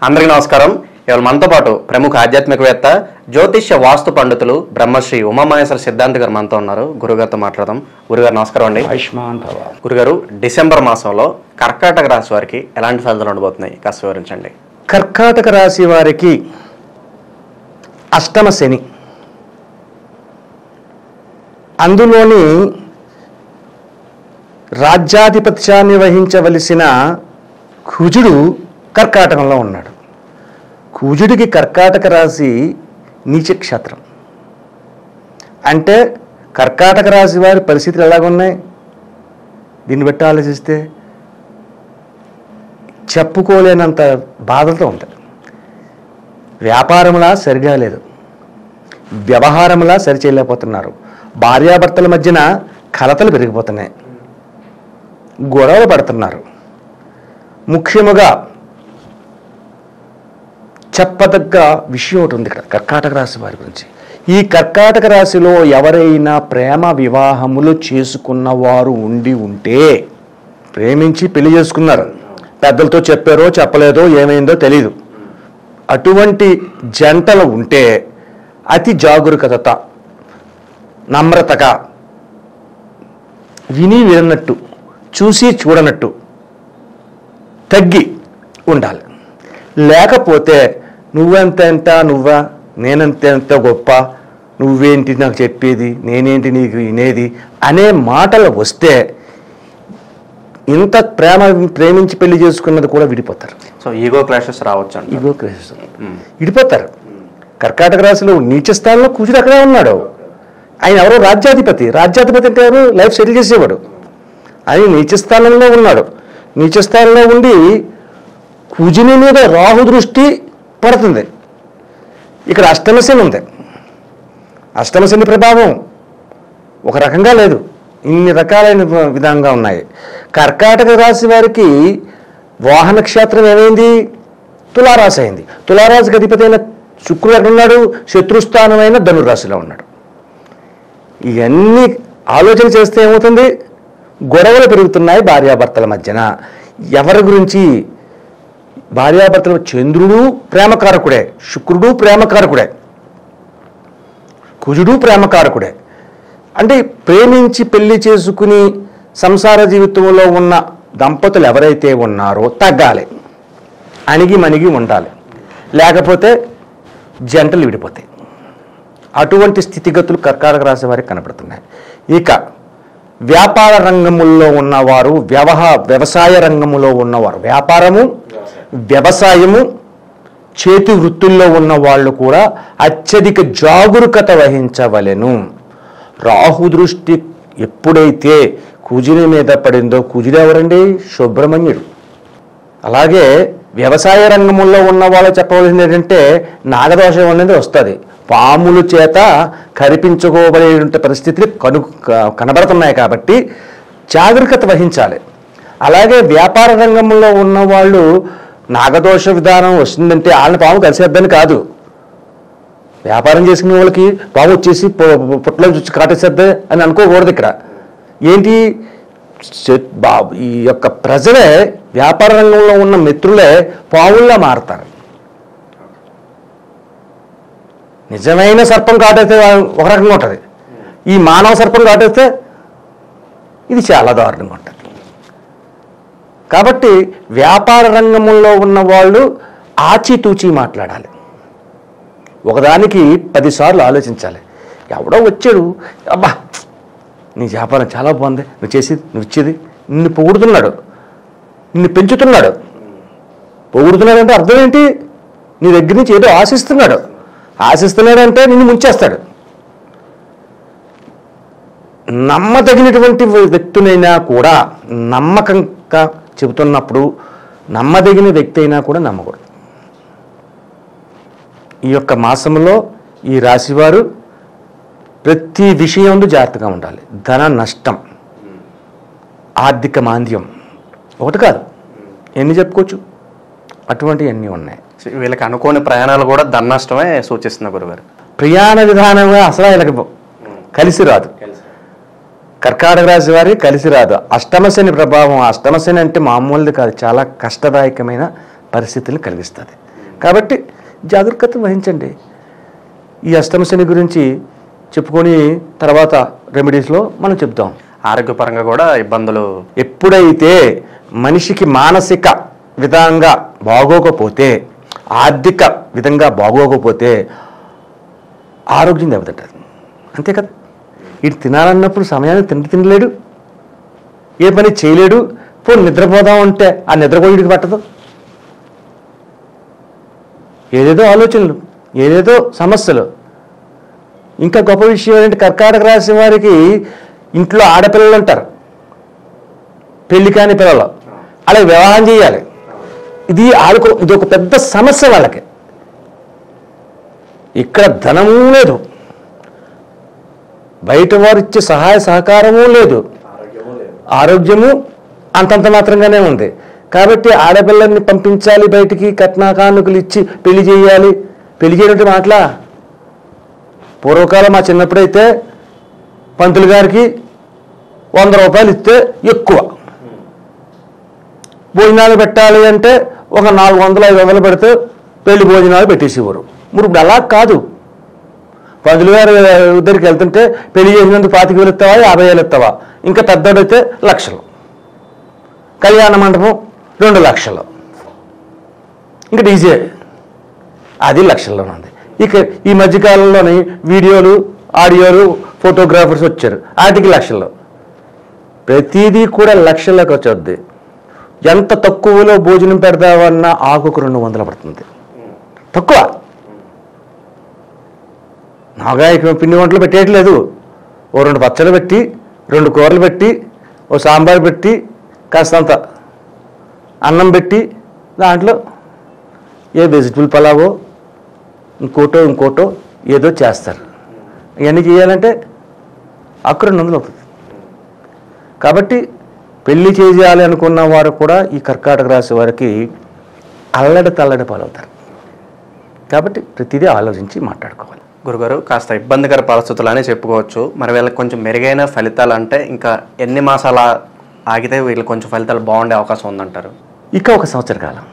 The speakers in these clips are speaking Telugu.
అందరికీ నమస్కారం. ఇవాళ మనతో పాటు ప్రముఖ ఆధ్యాత్మికవేత్త జ్యోతిష్య వాస్తు పండితులు బ్రహ్మశ్రీ ఉమామహేశ్వర సిద్ధాంతి గారు మనతో ఉన్నారు. గురుగారితో మాట్లాడదాం. గురుగారు నమస్కారం అండి. ఆయుష్మాన్ భవ. గురుగారు, డిసెంబర్ మాసంలో కర్కాటక రాశి వారికి ఎలాంటి ఫలితాలు ఉండబోతున్నాయి కాస్త వివరించండి. కర్కాటక రాశి వారికి అష్టమ శని, అందులోని రాజ్యాధిపత్యాన్ని వహించవలసిన కుజుడు కర్కాటకంలో ఉన్నాడు. కుజుడికి కర్కాటక రాశి నీచక్షేత్రం. అంటే కర్కాటక రాశి వారి పరిస్థితులు ఎలాగున్నాయి దీన్ని బట్టి ఆలోచిస్తే చెప్పుకోలేనంత బాధలతో ఉంటుంది. వ్యాపారంలా సరిగా లేదు, వ్యవహారంలా సరిచేయలేకపోతున్నారు, భార్యాభర్తల మధ్యన కలతలు పెరిగిపోతున్నాయి, గొడవలు పడుతున్నారు. ముఖ్యముగా చెప్పదగ్గ విషయం ఒకటి ఉంది ఇక్కడ కర్కాటక రాశి వారి గురించి. ఈ కర్కాటక రాశిలో ఎవరైనా ప్రేమ వివాహములు చేసుకున్న వారు ఉంటే, ప్రేమించి పెళ్లి చేసుకున్నారు, పెద్దలతో చెప్పారో చెప్పలేదో ఏమైందో తెలీదు, అటువంటి జంటలు ఉంటే అతి జాగరూకత, నమ్రతగా విని వినట్టు, చూసి చూడనట్టు తగ్గి ఉండాలి. లేకపోతే నువ్వెంత నువ్వా, నేనంత గొప్ప, నువ్వేంటి నాకు చెప్పేది, నేనేంటి నీకు వినేది అనే మాటలు వస్తే ఇంత ప్రేమించి పెళ్లి చేసుకున్నది కూడా విడిపోతారు. సో ఈగో క్లాషెస్ రావచ్చు. ఈగో క్లాషెస్ విడిపోతారు. కర్కాటక రాశిలో నీచ స్థానంలో కుజుడు అక్కడే ఉన్నాడు. ఆయన ఎవరో రాజ్యాధిపతి అంటే ఎవరు, లైఫ్ సెటిల్ చేసేవాడు. ఆయన నీచ స్థానంలో ఉన్నాడు. నీచ స్థానంలో ఉండి కుజుని మీద రాహు దృష్టి పడుతుంది. ఇక్కడ అష్టమశని ఉంది. అష్టమశని ప్రభావం ఒక రకంగా లేదు, ఇన్ని రకాలైన విధంగా ఉన్నాయి. కర్కాటక రాశి వారికి వాహన క్షేత్రం ఏమైంది, తులారాశి అయింది. తులారాశికి అధిపతి అయిన శుక్రుడు ఎక్కడున్నాడు, శత్రుస్థానమైన ధనురాశిలో ఉన్నాడు. ఇవన్నీ ఆలోచన చేస్తే ఏమవుతుంది, గొడవలు పెరుగుతున్నాయి భార్యాభర్తల మధ్యన. ఎవరి గురించి, భార్యాభర్తలు, చంద్రుడు ప్రేమకారకుడే, శుక్రుడు ప్రేమకారకుడే, కుజుడు ప్రేమకారకుడే. అంటే ప్రేమించి పెళ్లి చేసుకుని సంసార జీవితంలో ఉన్న దంపతులు ఎవరైతే ఉన్నారో తగ్గాలి, అణిగి మణిగి ఉండాలి, లేకపోతే జంటలు విడిపోతాయి. అటువంటి స్థితిగతులు కర్కాటక రాశి వారికి కనబడుతున్నాయి. ఇక వ్యాపార రంగముల్లో ఉన్నవారు, వ్యవసాయ రంగములో ఉన్నవారు, వ్యాపారము వ్యవసాయము చేతి వృత్తుల్లో ఉన్న వాళ్ళు కూడా అత్యధిక జాగరూకత వహించవలెను. రాహు దృష్టి ఎప్పుడైతే కుజుని మీద పడిందో, కుజుడు ఎవరండి, సుబ్రహ్మణ్యుడు. అలాగే వ్యవసాయ రంగంలో ఉన్న వాళ్ళు చెప్పవలసింది ఏంటంటే నాగదోషం అనేది వస్తుంది. పాముల చేత కరిపించుకోబడే పరిస్థితులు కనబడుతున్నాయి కాబట్టి జాగరూకత వహించాలి. అలాగే వ్యాపార రంగంలో ఉన్నవాళ్ళు నాగదోష విధానం వస్తుందంటే వాళ్ళని పాము కలిసేద్దని కాదు. వ్యాపారం చేసుకునే వాళ్ళకి పాము వచ్చేసి పుట్టలో చూసి కాటేసేద్ది అని అనుకోకూడదు. ఇక్కడ ఏంటి, ఈ యొక్క ప్రజలే, వ్యాపార రంగంలో ఉన్న మిత్రులే పావుల్లా మారతారు. నిజమైన సర్పం కాటేస్తే ఒక రకంగా ఉంటుంది, ఈ మానవ సర్పం కాటేస్తే ఇది చాలా దారుణంగా ఉంటుంది. కాబట్టి వ్యాపార రంగంలో ఉన్న వాళ్ళు ఆచితూచి మాట్లాడాలి, ఒకదానికి 10 సార్లు ఆలోచించాలి. ఎవడో వచ్చాడు, అబ్బా నీ వ్యాపారం చాలా బాగుంది, నువ్వు ఇచ్చేది, నిన్ను పొగుడుతున్నాడు, నిన్ను పెంచుతున్నాడు. పొగుడుతున్నాడంటే అర్థం ఏంటి, నీ దగ్గర నుంచి ఏదో ఆశిస్తున్నాడంటే నిన్ను ముంచేస్తాడు. నమ్మదగినటువంటి వ్యక్తునైనా కూడా నమ్మకంగా చెబుతున్నప్పుడు నమ్మదగిన వ్యక్తి అయినా కూడా నమ్మకూడదు. ఈ యొక్క మాసంలో ఈ రాశివారు ప్రతి విషయంలో జాగ్రత్తగా ఉండాలి. ధన నష్టం, ఆర్థిక మాంద్యం ఒకటి కాదు, ఎన్ని చెప్పుకోవచ్చు, అటువంటివన్నీ ఉన్నాయి. వీళ్ళకి అనుకోని ప్రయాణాలు కూడా ధన నష్టమే సూచిస్తున్న గురుగారు. ప్రయాణ విధానంగా అసలు వీళ్ళకి కలిసి రాదు. కర్కాటక రాశి వారి కలిసి రాదు. అష్టమశని ప్రభావం, అష్టమశని అంటే మామూలుది కాదు, చాలా కష్టదాయకమైన పరిస్థితులు కలిగిస్తుంది. కాబట్టి జాగ్రత్త వహించండి. ఈ అష్టమ శని గురించి చెప్పుకొని తర్వాత రెమెడీస్లో మనం చెప్తాం. ఆరోగ్యపరంగా కూడా ఇబ్బందులు ఎప్పుడైతే మనిషికి మానసిక విధంగా బాగోకపోతే, ఆర్థిక విధంగా బాగోకపోతే ఆరోగ్యం దెబ్బతింటుంది. అంతే కదా. ఇటు తినాలన్నప్పుడు సమయానికి తినలేడు, ఏ పని చేయలేడు. పోనీ నిద్రపోదాం అంటే ఆ నిద్ర కూడా వీడికి పట్టదు. ఏదేదో ఆలోచనలు, ఏదేదో సమస్యలు. ఇంకా గొప్ప విషయం ఏంటంటే కర్కాటక రాశి వారికి ఇంట్లో ఆడపిల్లలు ఉంటారు, పెళ్లి కాని పిల్లలు, అలాగే వివాహం చేయాలి. ఇది ఒక పెద్ద సమస్య వాళ్ళకి. ఇక్కడ ధనము లేదు, బయట వారు ఇచ్చే సహాయ సహకారము లేదు, ఆరోగ్యము అంతంత మాత్రంగానే ఉంది. కాబట్టి ఆడపిల్లల్ని పంపించాలి బయటికి, కట్నాకానుకలు ఇచ్చి పెళ్లి చేయాలి. పెళ్లి చేయడం మాటలా. పూర్వకాలం మా చిన్నప్పుడైతే పంతులు గారికి 100 రూపాయలు ఇస్తే ఎక్కువ, భోజనాలు పెట్టాలి అంటే ఒక 400-500 పెడితే పెళ్లి భోజనాలు పెట్టేసేవారు. ఇప్పుడు అలా కాదు. పంతులు గారు దగ్గరికి వెళ్తుంటే పెళ్లి చేసినందుకు 25,000 ఇస్తావా, 50,000 ఇస్తావా, ఇంకా పెద్దోడైతే లక్షలు, కళ్యాణ మండపం 2 లక్షలు, ఇంకా డీజే అది లక్షల్లోనే ఉంది. ఇక ఈ మధ్యకాలంలోని వీడియోలు, ఆడియోలు, ఫోటోగ్రాఫర్స్ వచ్చారు, వాటికి లక్షల్లో. ప్రతిదీ కూడా లక్షల్లోకి వచ్చేది. ఎంత తక్కువలో భోజనం పెడదామన్నా ఆకుకు 200 పడుతుంది, తక్కువ. నాగా పిండి వంటలు పెట్టేయట్లేదు. ఓ 2 పచ్చళ్ళు పెట్టి, 2 కూరలు పెట్టి, ఓ సాంబార్ పెట్టి, కాస్తంత అన్నం పెట్టి, దాంట్లో ఏ వెజిటబుల్ పలావో ఇంకోటో ఏదో చేస్తారు. ఇవన్నీ చేయాలంటే అక్కడ 200 అవుతుంది. కాబట్టి పెళ్లి చేయాలి అనుకున్న వారు కూడా ఈ కర్కాటక రాశి వారికి తల్లడి పాలవుతారు. కాబట్టి ప్రతిదీ ఆలోచించి మాట్లాడుకోవాలి. గురుగారు, కాస్త ఇబ్బందికర పరిస్థితులు అని చెప్పుకోవచ్చు. మరి వీళ్ళకి కొంచెం మెరుగైన ఫలితాలు అంటే ఇంకా ఎన్ని మాసాలు ఆగితే వీళ్ళకి కొంచెం ఫలితాలు బాగుండే అవకాశం ఉందంటారు? ఇక 1 సంవత్సర కాలం.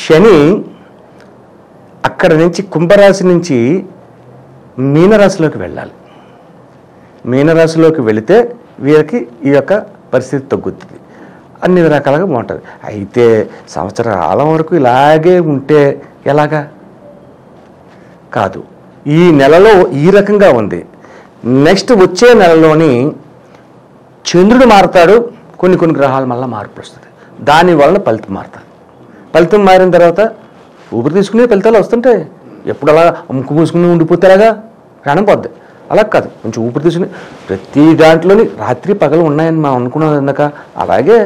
శని అక్కడ నుంచి కుంభరాశి నుంచి మీనరాశిలోకి వెళ్ళాలి. మీనరాశిలోకి వెళితే వీరికి ఈ యొక్క పరిస్థితి తగ్గుతుంది, అన్ని రకాలుగా బాగుంటుంది. అయితే సంవత్సర కాలం వరకు ఇలాగే ఉంటే ఎలాగా? కాదు. ఈ నెలలో ఈ రకంగా ఉంది. నెక్స్ట్ వచ్చే నెలలోని చంద్రుడు మారుతాడు, కొన్ని గ్రహాలు మళ్ళీ మార్పు వస్తుంది. దానివలన ఫలితం మారుతుంది. ఫలితం మారిన తర్వాత ఊపిరి తీసుకునే ఫలితాలు వస్తుంటాయి. ఎప్పుడు అలా ముక్కు మూసుకుని ఉండిపోతారాగా ప్రాణం పోద్ది. అలా కాదు, కొంచెం ఊపిరి తీసుకుని ప్రతి దాంట్లోని రాత్రి పగలు ఉన్నాయని మనం అనుకున్నది ఎందుక. అలాగే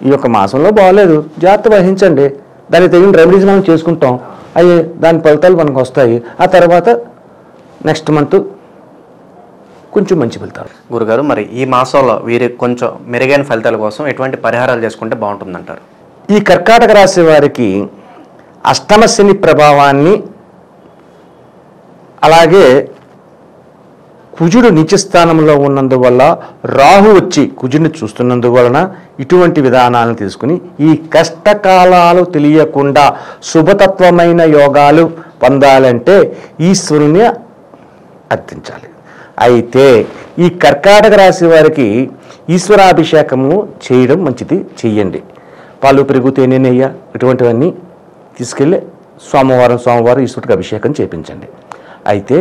ఈ యొక్క మాసంలో బాగోలేదు, జాగ్రత్త వహించండి. దానికి తగిన రెమెడీస్ మనం చేసుకుంటాం, అవి దాని ఫలితాలు మనకు వస్తాయి. ఆ తర్వాత నెక్స్ట్ మంత్ కొంచెం మంచి ఫలితాలు. గురుగారు, మరి ఈ మాసంలో వీరికి కొంచెం మెరుగైన ఫలితాల కోసం ఎటువంటి పరిహారాలు చేసుకుంటే బాగుంటుందంటారు? ఈ కర్కాటక రాశి వారికి అష్టమ శని ప్రభావాన్ని, అలాగే కుజుడు నీచ స్థానంలో ఉన్నందువల్ల రాహు వచ్చి కుజుడిని చూస్తున్నందువలన ఇటువంటి విధానాలను తీసుకుని ఈ కష్టకాలాలు తెలియకుండా శుభతత్వమైన యోగాలు పొందాలంటే ఈశ్వరుని అర్థించాలి. అయితే ఈ కర్కాటక రాశి వారికి ఈశ్వరాభిషేకము చేయడం మంచిది, చెయ్యండి. పాలు, పెరుగు, తేనె, నెయ్యి ఇటువంటివన్నీ తీసుకెళ్ళి సోమవారం ఈశ్వరుడికి అభిషేకం చేయించండి. అయితే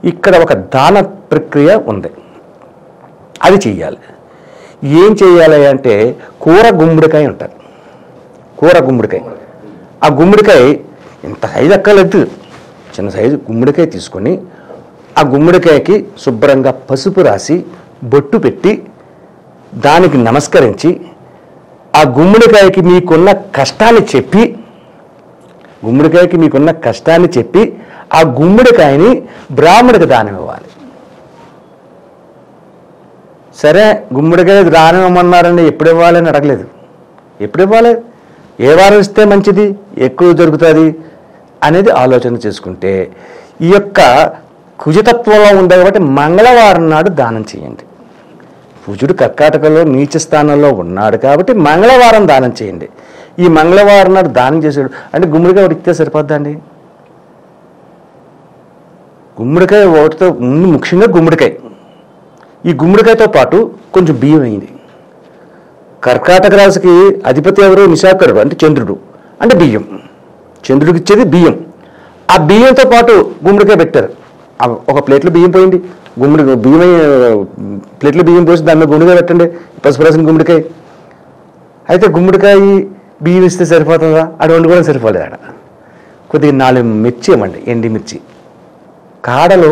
ఇక్కడ ఒక దాన ప్రక్రియ ఉంది, అది చెయ్యాలి. ఏం చేయాలి అంటే కూర గుమ్మడికాయ ఉంటుంది. కూర గుమ్మడికాయ, ఆ గుమ్మడికాయ ఇంత సైజు అక్కర్లేదు, చిన్న సైజు గుమ్మడికాయ తీసుకొని ఆ గుమ్మడికాయకి శుభ్రంగా పసుపు రాసి బొట్టు పెట్టి దానికి నమస్కరించి ఆ గుమ్మడికాయకి మీకున్న కష్టాన్ని చెప్పి ఆ గుమ్మడికాయని బ్రాహ్మడికి దానం ఇవ్వాలి. సరే, గుమ్మడికాయ దానం ఇవ్వమన్నారండి, ఎప్పుడు ఇవ్వాలని అడగలేదు. ఎప్పుడు ఇవ్వాలి, ఏ వారం ఇస్తే మంచిది, ఎక్కువ దొరుకుతుంది అనేది ఆలోచన చేసుకుంటే ఈ యొక్క కుజతత్వంలో ఉంది కాబట్టి మంగళవారం నాడు దానం చేయండి. కుజుడు కర్కాటకలో నీచ స్థానంలో ఉన్నాడు కాబట్టి మంగళవారం దానం చేయండి. ఈ మంగళవారం నాడు దానం చేశాడు అంటే గుమ్మడికాయ ఒకటి ఇస్తే సరిపోద్దండి. గుమ్మడికాయ ఒకటితో ముందు ముఖ్యంగా గుమ్మడికాయ, ఈ గుమ్మడికాయతో పాటు కొంచెం బియ్యం అయింది. కర్కాటక రాశికి అధిపతి ఎవరు? నిశాకరుడు అంటే చంద్రుడు, అంటే బియ్యం. చంద్రుడికి ఇచ్చేది బియ్యం. ఆ బియ్యంతో పాటు గుమ్మడికాయ పెట్టారు. ఒక ప్లేట్లో బియ్యం పోయింది, బియ్యం ప్లేట్లో బియ్యం పోసి దాని మీద గుమ్మడికాయ పెట్టండి, పసుపు రాసిన గుమ్మడికాయ. అయితే గుమ్మడికాయ బియ్యం ఇస్తే సరిపోతుందా? అది వండుకోవడం సరిపోలేదు. ఆడ కొద్దిగా 4 మిర్చి ఇవ్వండి, ఎండి మిర్చి. కాడలు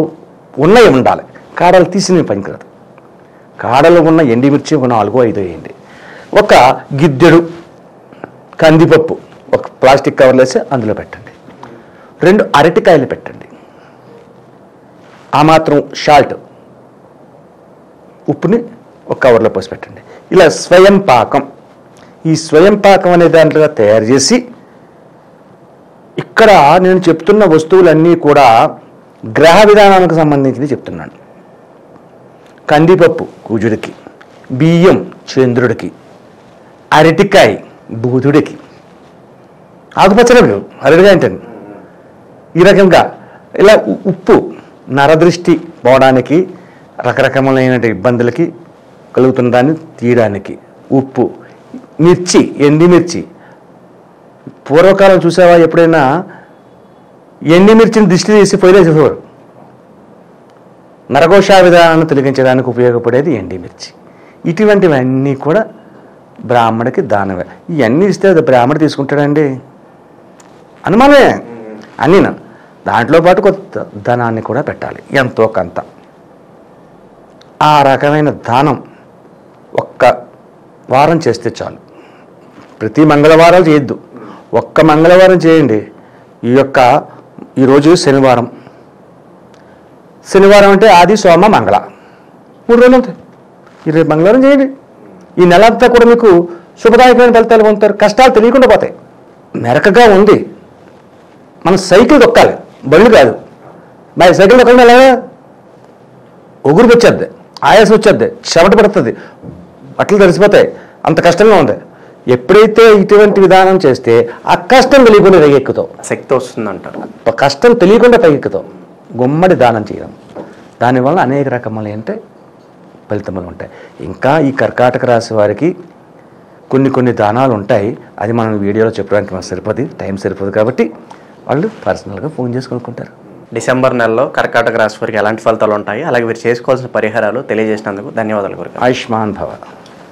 ఉన్నవి ఉండాలి, కాడలు తీసిన పనికిరాదు. కాడలు ఉన్న ఎండి మిర్చి ఒక 4-5 వేయండి. ఒక గిద్దెడు కందిపప్పు ఒక ప్లాస్టిక్ కవర్లు వేసి అందులో పెట్టండి. 2 అరటికాయలు పెట్టండి. ఆ మాత్రం సాల్ట్, ఉప్పుని ఒక కవర్లో పోసి పెట్టండి. ఇలా స్వయం పాకం, ఈ స్వయం పాకం అనే దాంట్లో తయారు చేసి, ఇక్కడ నేను చెప్తున్న వస్తువులన్నీ కూడా గ్రహ విధానానికి సంబంధించి చెప్తున్నాను. కందిపప్పు కుజుడికి, బియ్యం చంద్రుడికి, అరటికాయ బుధుడికి, ఆకుపచ్చలు అరటికాయ అంటే ఈ రకంగా. ఇలా ఉప్పు నరదృష్టి పోవడానికి, రకరకములైన ఇబ్బందులకి కలుగుతున్న దాన్ని తీయడానికి ఉప్పు, మిర్చి ఎండిమిర్చి. పూర్వకాలం చూసావా ఎప్పుడైనా ఎండిమిర్చిని దిష్టి తీసి పొయ్యిలేసేవారు. నరఘోష విధానాన్ని తొలగించడానికి ఉపయోగపడేది ఎండిమిర్చి. ఇటువంటివన్నీ కూడా బ్రాహ్మడికి దానమే. ఇవన్నీ ఇస్తే అది బ్రాహ్మడు తీసుకుంటాడండి, అనుమానమే అన్నీనా. దాంట్లో పాటు కొత్త ధనాన్ని కూడా పెట్టాలి, ఎంతో కొంత. ఆ రకమైన దానం ఒక్క వారం చేస్తే చాలు. ప్రతి మంగళవారాలు చేయొద్దు, ఒక్క మంగళవారం చేయండి. ఈరోజు శనివారం, శనివారం అంటే ఆది సోమ మంగళ 3 రోజులు ఉంటాయి. రేపు మంగళవారం చేయండి. ఈ నెల అంతా కూడా మీకు శుభదాయకమైన ఫలితాలు పొందుతారు. కష్టాలు తెలియకుండా పోతాయి. మెరకగా ఉంది, మనం సైకిల్ తొక్కాలి, బళ్ళు కాదు. మరి సైకిల్ తొక్కడం ఎలాగా? ఒగురికి వచ్చేద్ది, ఆయాసం వచ్చేద్ది, చెమట పడుతుంది, బట్టలు తడిసిపోతాయి, అంత కష్టంగా ఉంది. ఎప్పుడైతే ఇటువంటి విధానం చేస్తే ఆ కష్టం తెలియకుండా పైకెక్కుతావు, శక్తి వస్తుందంటారు. కష్టం తెలియకుండా పైకెక్కుతావు. గుమ్మడి దానం చేయడం, దానివల్ల అనేక రకములు ఫలితములు ఉంటాయి. ఇంకా ఈ కర్కాటక రాశి వారికి కొన్ని దానాలు ఉంటాయి. అది మనం వీడియోలో చెప్పడానికి మనకు సరిపోదు, టైం సరిపోదు. కాబట్టి వాళ్ళు పర్సనల్గా ఫోన్ చేసి కొనుక్కుంటారు. డిసెంబర్ నెలలో కర్కాటక రాశి వారికి ఎలాంటి ఫలితాలు ఉంటాయి, అలాగే మీరు చేసుకోవాల్సిన పరిహారాలు తెలియజేసినందుకు ధన్యవాదాలు గురుగారు. ఆయుష్మాన్ భవ.